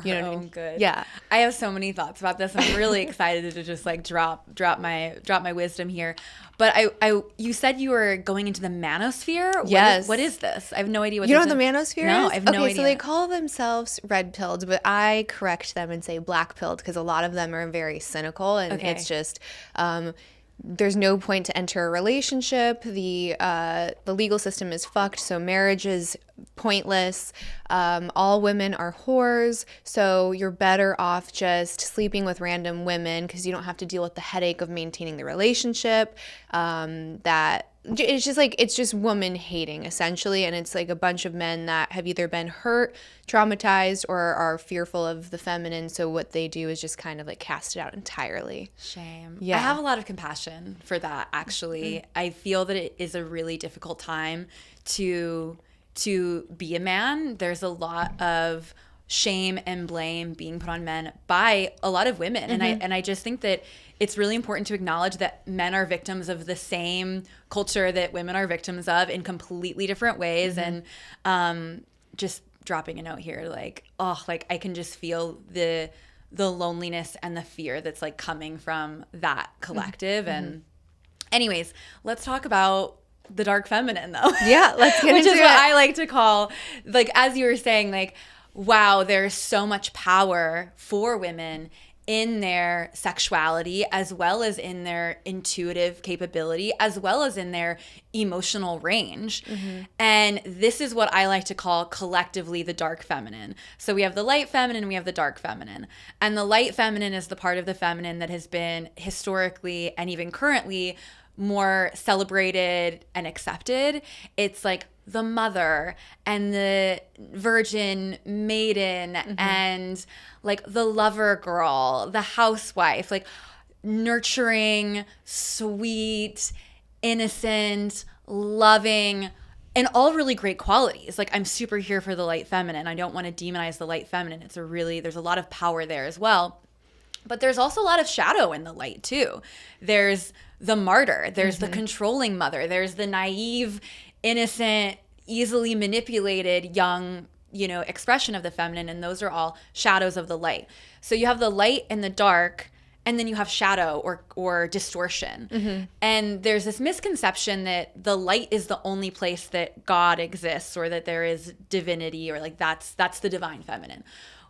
for you her know what I own mean? good. Yeah. I have so many thoughts about this. I'm really excited to just like drop my wisdom here. But you said you were going into the manosphere. Yes. What is this? I have no idea what You know this what the is. manosphere No, is? I have no idea. Okay, so they call themselves red-pilled, but I correct them and say black-pilled because a lot of them are very cynical, and it's just there's no point to enter a relationship. The legal system is fucked, so marriage is pointless. All women are whores, so you're better off just sleeping with random women because you don't have to deal with the headache of maintaining the relationship. It's just woman hating essentially, and it's like a bunch of men that have either been hurt, traumatized, or are fearful of the feminine, so what they do is just kind of like cast it out entirely. Shame. Yeah. I have a lot of compassion for that, actually. I feel that it is a really difficult time to be a man. There's a lot of shame and blame being put on men by a lot of women. And I just think that it's really important to acknowledge that men are victims of the same culture that women are victims of in completely different ways. And just dropping a note here, like I can just feel the loneliness and the fear that's like coming from that collective. And anyways, let's talk about the dark feminine though. Yeah, let's get into it. Which is what I like to call, like, as you were saying, like, wow, there's so much power for women in their sexuality, as well as in their intuitive capability, as well as in their emotional range. And this is what I like to call collectively the dark feminine. So we have the light feminine, we have the dark feminine. And the light feminine is the part of the feminine that has been historically and even currently more celebrated and accepted. It's like the mother and the virgin maiden and like the lover girl, the housewife, like nurturing, sweet, innocent, loving, and all really great qualities. Like, I'm super here for the light feminine. I don't want to demonize the light feminine. There's a lot of power there as well. But there's also a lot of shadow in the light too. There's the martyr, there's the controlling mother, there's the naive, innocent, easily manipulated young, expression of the feminine, and those are all shadows of the light. So you have the light and the dark, and then you have shadow or distortion. And there's this misconception that the light is the only place that God exists, or that there is divinity, or like that's the divine feminine.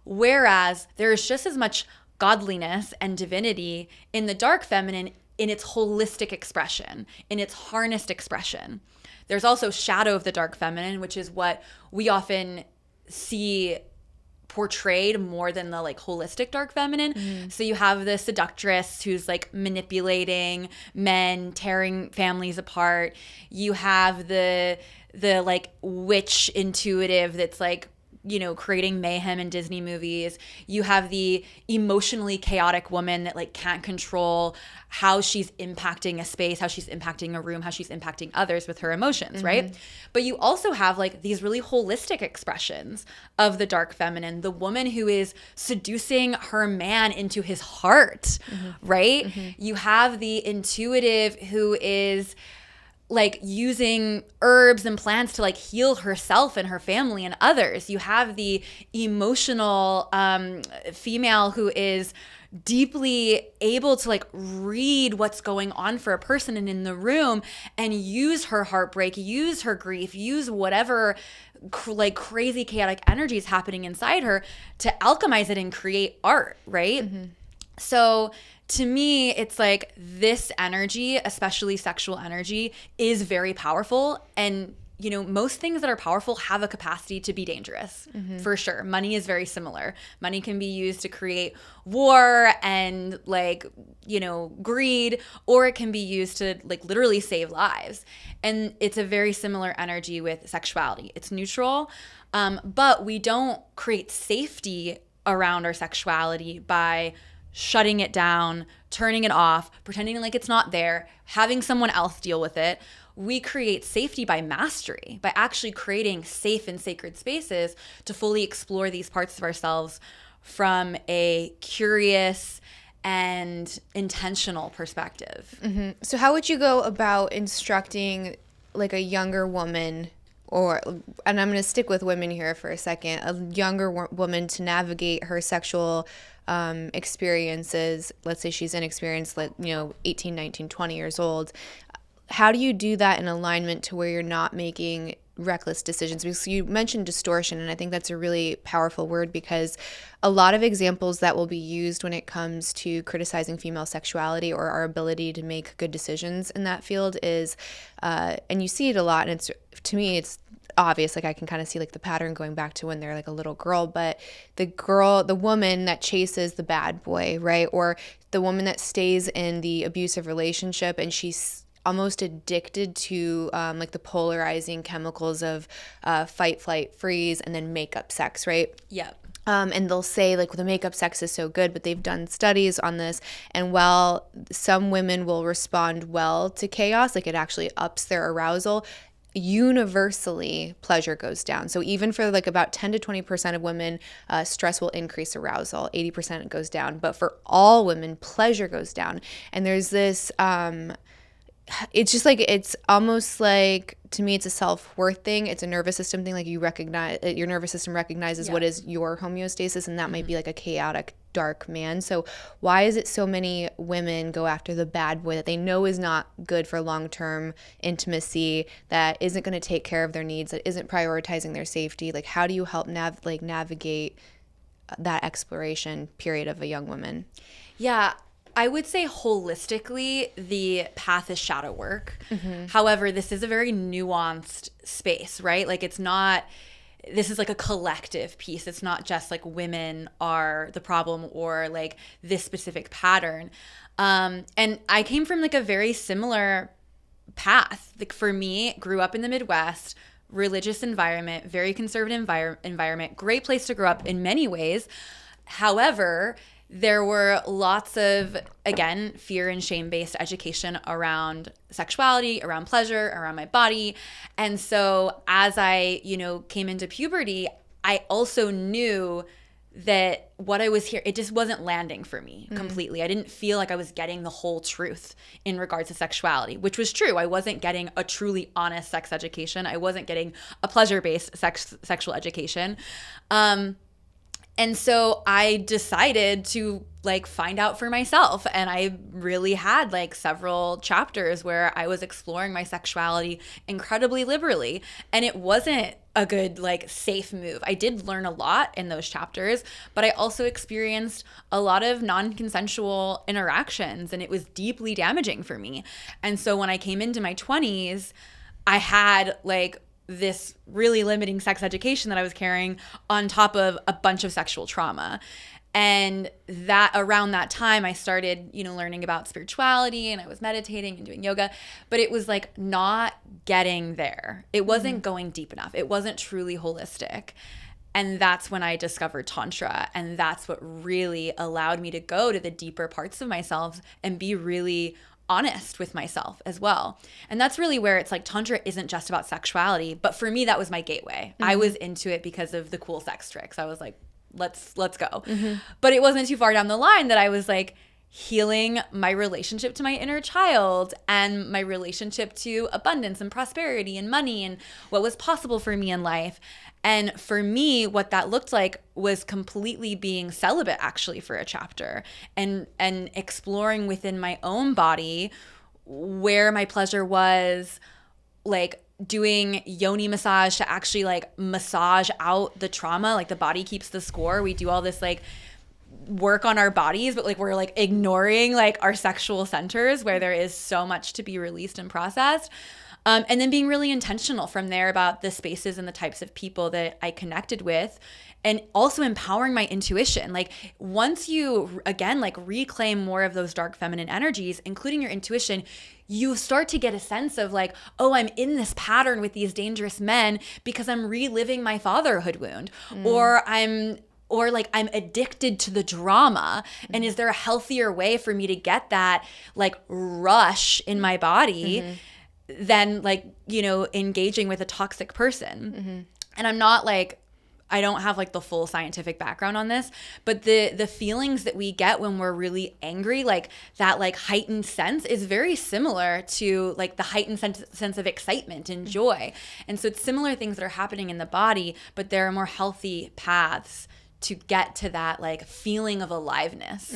Whereas there is just as much godliness and divinity in the dark feminine in its holistic expression, in its harnessed expression. There's also shadow of the dark feminine, which is what we often see portrayed more than the like holistic dark feminine. So you have the seductress who's like manipulating men, tearing families apart. You have the like witch intuitive that's like, creating mayhem in Disney movies. You have the emotionally chaotic woman that like can't control how she's impacting a space, how she's impacting a room, how she's impacting others with her emotions, right? But you also have like these really holistic expressions of the dark feminine, the woman who is seducing her man into his heart, right? You have the intuitive who is like using herbs and plants to like heal herself and her family and others. You have the emotional female who is deeply able to like read what's going on for a person and in the room and use her heartbreak, use her grief, use whatever like crazy chaotic energy is happening inside her to alchemize it and create art, right? So to me, it's like this energy, especially sexual energy, is very powerful. And, most things that are powerful have a capacity to be dangerous, for sure. Money is very similar. Money can be used to create war and like, greed, or it can be used to like literally save lives. And it's a very similar energy with sexuality. It's neutral, but we don't create safety around our sexuality by shutting it down, turning it off, pretending like it's not there, having someone else deal with it. We create safety by mastery, by actually creating safe and sacred spaces to fully explore these parts of ourselves from a curious and intentional perspective. So how would you go about instructing like a younger woman and I'm going to stick with women here for a second, a younger woman to navigate her sexual experiences, let's say she's inexperienced, 18, 19, 20 years old. How do you do that in alignment to where you're not making reckless decisions? Because you mentioned distortion, and I think that's a really powerful word, because a lot of examples that will be used when it comes to criticizing female sexuality or our ability to make good decisions in that field is, and you see it a lot, and it's, to me, it's obvious, like I can kind of see like the pattern going back to when they're like a little girl, but the woman that chases the bad boy, right? Or the woman that stays in the abusive relationship and she's almost addicted to like the polarizing chemicals of fight, flight, freeze, and then makeup sex, right? Yep. And they'll say like, well, the makeup sex is so good, but they've done studies on this. And while some women will respond well to chaos, like it actually ups their arousal, universally pleasure goes down. So even for like about 10 to 20% of women, stress will increase arousal, 80% goes down. But for all women, pleasure goes down. And there's this, it's just like, it's almost like, to me, it's a self-worth thing. It's a nervous system thing. Like you recognize, your nervous system recognizes what is your homeostasis, and that might be like a chaotic, dark man. So why is it so many women go after the bad boy that they know is not good for long-term intimacy, that isn't going to take care of their needs, that isn't prioritizing their safety? Like, how do you help navigate that exploration period of a young woman? Yeah. I would say holistically, the path is shadow work. However, this is a very nuanced space, right? Like it's not, this is like a collective piece. It's not just like women are the problem or like this specific pattern. And I came from like a very similar path. Like for me, grew up in the Midwest, religious environment, very conservative environment, great place to grow up in many ways. However, there were lots of, again, fear and shame-based education around sexuality, around pleasure, around my body. And so as I, came into puberty, I also knew that what I was here, it just wasn't landing for me completely. I didn't feel like I was getting the whole truth in regards to sexuality, which was true. I wasn't getting a truly honest sex education. I wasn't getting a pleasure-based sexual education. And so I decided to like find out for myself. And I really had like several chapters where I was exploring my sexuality incredibly liberally. And it wasn't a good, like, safe move. I did learn a lot in those chapters, but I also experienced a lot of non-consensual interactions, and it was deeply damaging for me. And so when I came into my 20s, I had like this really limiting sex education that I was carrying on top of a bunch of sexual trauma. And that around that time, I started, learning about spirituality, and I was meditating and doing yoga, but it was like not getting there. It wasn't going deep enough. It wasn't truly holistic. And that's when I discovered Tantra. And that's what really allowed me to go to the deeper parts of myself and be really honest with myself as well. And that's really where it's like Tantra isn't just about sexuality, but for me that was my gateway. I was into it because of the cool sex tricks. I was like, let's go. But it wasn't too far down the line that I was like healing my relationship to my inner child and my relationship to abundance and prosperity and money and what was possible for me in life. And for me, what that looked like was completely being celibate, actually, for a chapter, and exploring within my own body where my pleasure was, like doing yoni massage to actually like massage out the trauma. Like the body keeps the score. We do all this like work on our bodies, but like we're like ignoring like our sexual centers where there is so much to be released and processed. And then being really intentional from there about the spaces and the types of people that I connected with, and also empowering my intuition. Like once you, again, like reclaim more of those dark feminine energies, including your intuition, you start to get a sense of like, oh, I'm in this pattern with these dangerous men because I'm reliving my fatherhood wound, or I'm addicted to the drama. And is there a healthier way for me to get that like rush in my body than like, engaging with a toxic person? And I'm not like I don't have like the full scientific background on this, but the feelings that we get when we're really angry, like that like heightened sense is very similar to like the heightened sense of excitement and joy. And so it's similar things that are happening in the body, but there are more healthy paths to get to that like feeling of aliveness.